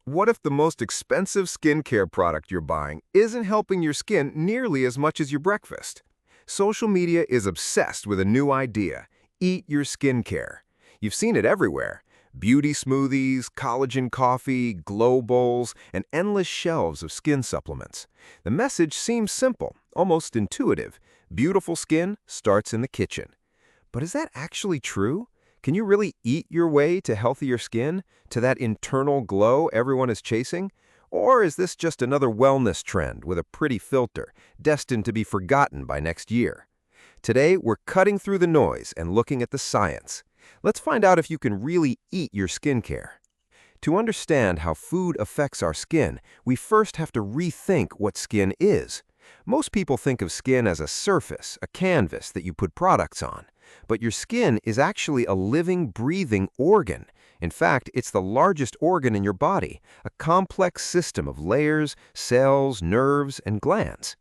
What if the most expensive skincare product you're buying isn't helping your skin nearly as much as your breakfast? Social media is obsessed with a new idea: eat your skincare. You've seen it everywhere: beauty smoothies, collagen coffee, glow bowls, and endless shelves of skin supplements. The message seems simple, almost intuitive. Beautiful skin starts in the kitchen. But is that actually true? Can you really eat your way to healthier skin, to that internal glow everyone is chasing? Or is this just another wellness trend with a pretty filter, destined to be forgotten by next year? Today, we're cutting through the noise and looking at the science. Let's find out if you can really eat your skincare. To understand how food affects our skin, we first have to rethink what skin is. Most people think of skin as a surface, a canvas that you put products on. But your skin is actually a living, breathing organ. In fact, it's the largest organ in your body, a complex system of layers, cells, nerves, and glands.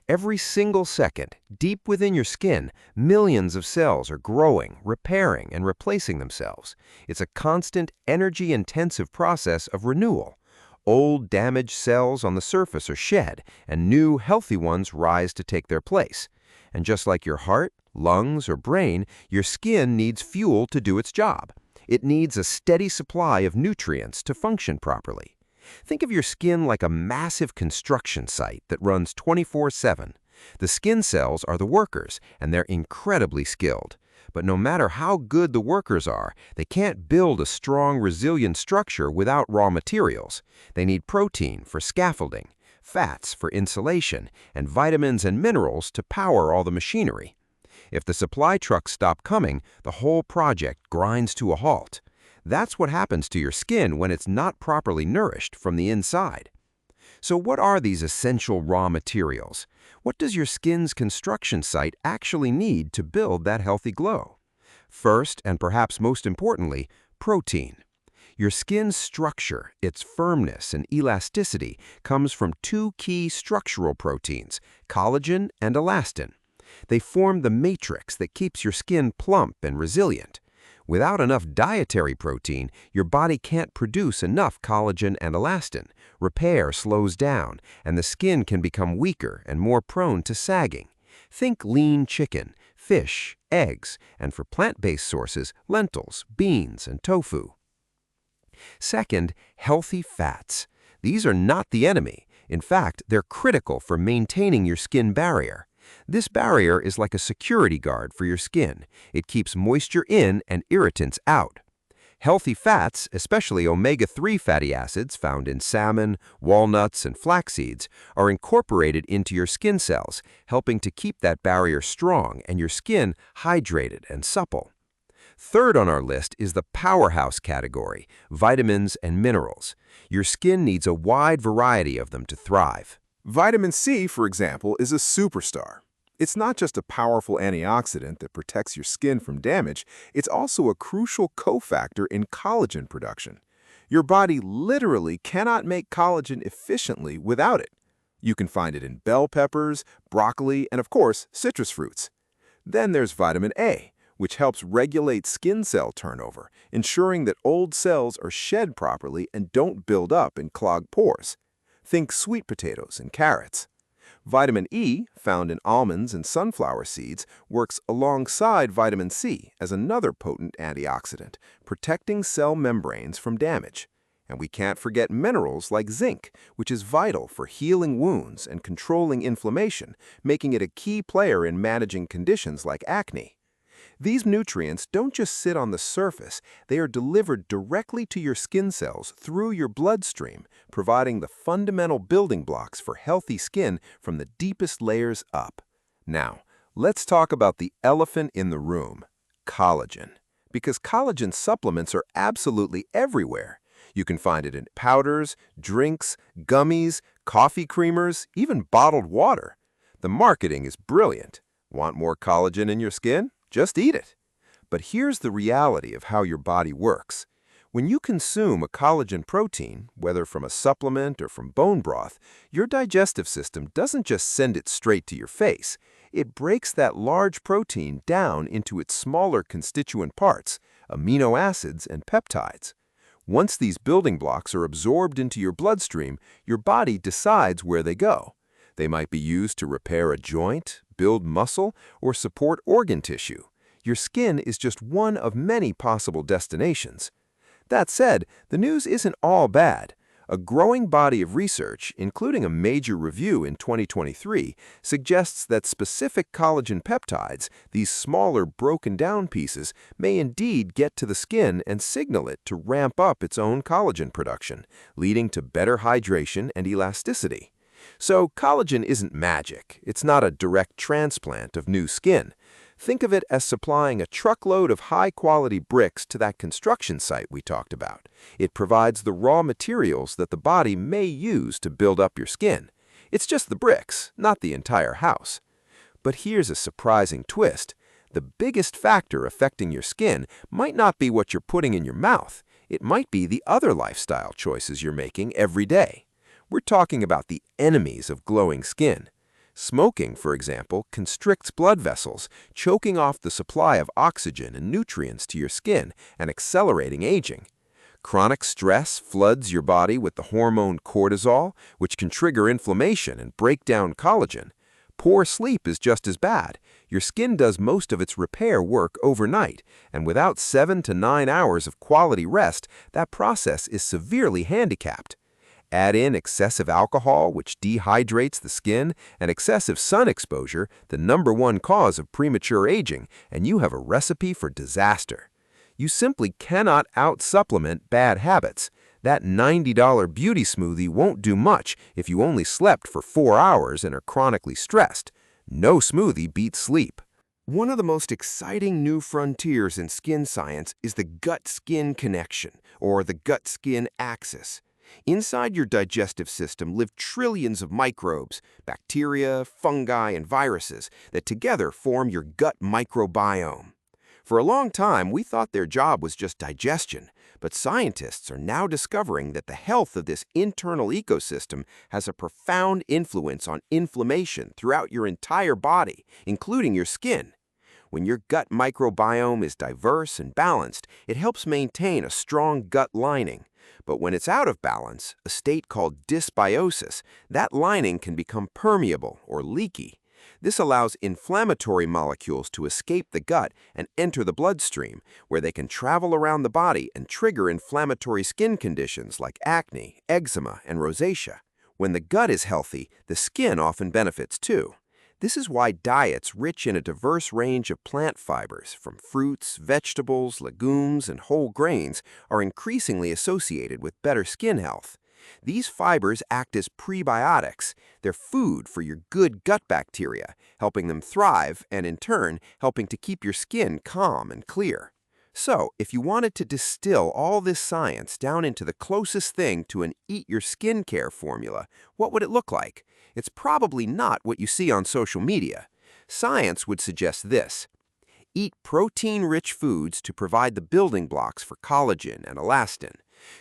Every single second, deep within your skin, millions of cells are growing, repairing, and replacing themselves. It's a constant, energy-intensive process of renewal. Old, damaged cells on the surface are shed, and new, healthy ones rise to take their place. And just like your heart, lungs, or brain, your skin needs fuel to do its job. It needs a steady supply of nutrients to function properly. Think of your skin like a massive construction site that runs 24/7. The skin cells are the workers, and they're incredibly skilled. But no matter how good the workers are, they can't build a strong, resilient structure without raw materials. They need protein for scaffolding, fats for insulation, and vitamins and minerals to power all the machinery. If the supply trucks stop coming, the whole project grinds to a halt. That's what happens to your skin when it's not properly nourished from the inside. So what are these essential raw materials? What does your skin's construction site actually need to build that healthy glow? First, and perhaps most importantly, protein. Your skin's structure, its firmness and elasticity, comes from two key structural proteins, collagen and elastin. They form the matrix that keeps your skin plump and resilient. Without enough dietary protein, your body can't produce enough collagen and elastin. Repair slows down, and the skin can become weaker and more prone to sagging. Think lean chicken, fish, eggs, and for plant-based sources, lentils, beans, and tofu. Second, healthy fats. These are not the enemy. In fact, they're critical for maintaining your skin barrier. This barrier is like a security guard for your skin. It keeps moisture in and irritants out. Healthy fats, especially omega-3 fatty acids found in salmon, walnuts, and flax seeds, are incorporated into your skin cells, helping to keep that barrier strong and your skin hydrated and supple. Third on our list is the powerhouse category, vitamins and minerals. Your skin needs a wide variety of them to thrive. Vitamin C, for example, is a superstar. It's not just a powerful antioxidant that protects your skin from damage, it's also a crucial cofactor in collagen production. Your body literally cannot make collagen efficiently without it. You can find it in bell peppers, broccoli, and of course, citrus fruits. Then there's vitamin A, which helps regulate skin cell turnover, ensuring that old cells are shed properly and don't build up and clog pores. Think sweet potatoes and carrots. Vitamin E, found in almonds and sunflower seeds, works alongside vitamin C as another potent antioxidant, protecting cell membranes from damage. And we can't forget minerals like zinc, which is vital for healing wounds and controlling inflammation, making it a key player in managing conditions like acne. These nutrients don't just sit on the surface, they are delivered directly to your skin cells through your bloodstream, providing the fundamental building blocks for healthy skin from the deepest layers up. Now, let's talk about the elephant in the room, collagen. Because collagen supplements are absolutely everywhere. You can find it in powders, drinks, gummies, coffee creamers, even bottled water. The marketing is brilliant. Want more collagen in your skin? Just eat it. But here's the reality of how your body works. When you consume a collagen protein, whether from a supplement or from bone broth, your digestive system doesn't just send it straight to your face. It breaks that large protein down into its smaller constituent parts, amino acids and peptides. Once these building blocks are absorbed into your bloodstream, your body decides where they go. They might be used to repair a joint, build muscle, or support organ tissue. Your skin is just one of many possible destinations. That said, the news isn't all bad. A growing body of research, including a major review in 2023, suggests that specific collagen peptides, these smaller broken-down pieces, may indeed get to the skin and signal it to ramp up its own collagen production, leading to better hydration and elasticity. So collagen isn't magic. It's not a direct transplant of new skin. Think of it as supplying a truckload of high-quality bricks to that construction site we talked about. It provides the raw materials that the body may use to build up your skin. It's just the bricks, not the entire house. But here's a surprising twist. The biggest factor affecting your skin might not be what you're putting in your mouth. It might be the other lifestyle choices you're making every day. We're talking about the enemies of glowing skin. Smoking, for example, constricts blood vessels, choking off the supply of oxygen and nutrients to your skin and accelerating aging. Chronic stress floods your body with the hormone cortisol, which can trigger inflammation and break down collagen. Poor sleep is just as bad. Your skin does most of its repair work overnight, and without 7 to 9 hours of quality rest, that process is severely handicapped. Add in excessive alcohol, which dehydrates the skin, and excessive sun exposure, the #1 cause of premature aging, and you have a recipe for disaster. You simply cannot out-supplement bad habits. That $90 beauty smoothie won't do much if you only slept for 4 hours and are chronically stressed. No smoothie beats sleep. One of the most exciting new frontiers in skin science is the gut-skin connection, or the gut-skin axis. Inside your digestive system live trillions of microbes, bacteria, fungi, and viruses that together form your gut microbiome. For a long time, we thought their job was just digestion, but scientists are now discovering that the health of this internal ecosystem has a profound influence on inflammation throughout your entire body, including your skin. When your gut microbiome is diverse and balanced, it helps maintain a strong gut lining. But when it's out of balance, a state called dysbiosis, that lining can become permeable or leaky. This allows inflammatory molecules to escape the gut and enter the bloodstream, where they can travel around the body and trigger inflammatory skin conditions like acne, eczema, and rosacea. When the gut is healthy, the skin often benefits too. This is why diets rich in a diverse range of plant fibers, from fruits, vegetables, legumes, and whole grains, are increasingly associated with better skin health. These fibers act as prebiotics. They're food for your good gut bacteria, helping them thrive and, in turn, helping to keep your skin calm and clear. So, if you wanted to distill all this science down into the closest thing to an eat-your-skincare formula, what would it look like? It's probably not what you see on social media. Science would suggest this. Eat protein-rich foods to provide the building blocks for collagen and elastin.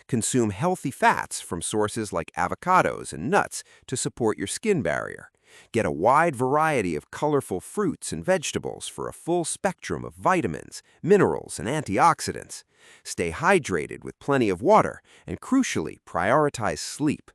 Consume healthy fats from sources like avocados and nuts to support your skin barrier. Get a wide variety of colorful fruits and vegetables for a full spectrum of vitamins, minerals, and antioxidants. Stay hydrated with plenty of water, and crucially, prioritize sleep.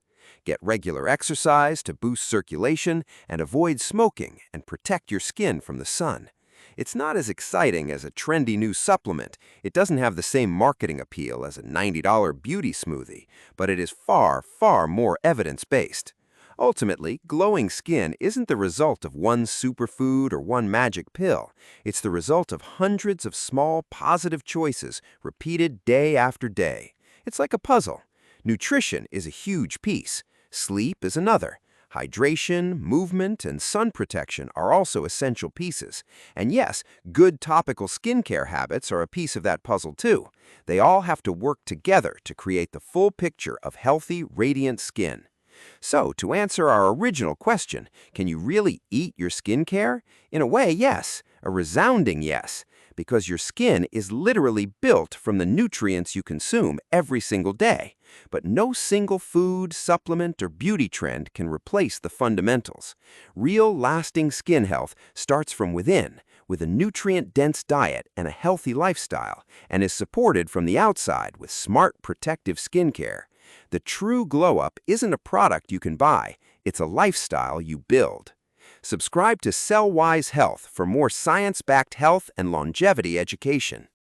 Get regular exercise to boost circulation, and avoid smoking and protect your skin from the sun. It's not as exciting as a trendy new supplement. It doesn't have the same marketing appeal as a $90 beauty smoothie, but it is far, far more evidence-based. Ultimately, glowing skin isn't the result of one superfood or one magic pill. It's the result of hundreds of small, positive choices repeated day after day. It's like a puzzle. Nutrition is a huge piece. Sleep is another. Hydration, movement, and sun protection are also essential pieces. And yes, good topical skincare habits are a piece of that puzzle too. They all have to work together to create the full picture of healthy, radiant skin. So, to answer our original question, can you really eat your skincare? In a way, yes. A resounding yes. Because your skin is literally built from the nutrients you consume every single day. But no single food, supplement, or beauty trend can replace the fundamentals. Real, lasting skin health starts from within, with a nutrient-dense diet and a healthy lifestyle, and is supported from the outside with smart protective skincare. The true glow-up isn't a product you can buy, it's a lifestyle you build. Subscribe to Cell-Wise Health for more science-backed health and longevity education.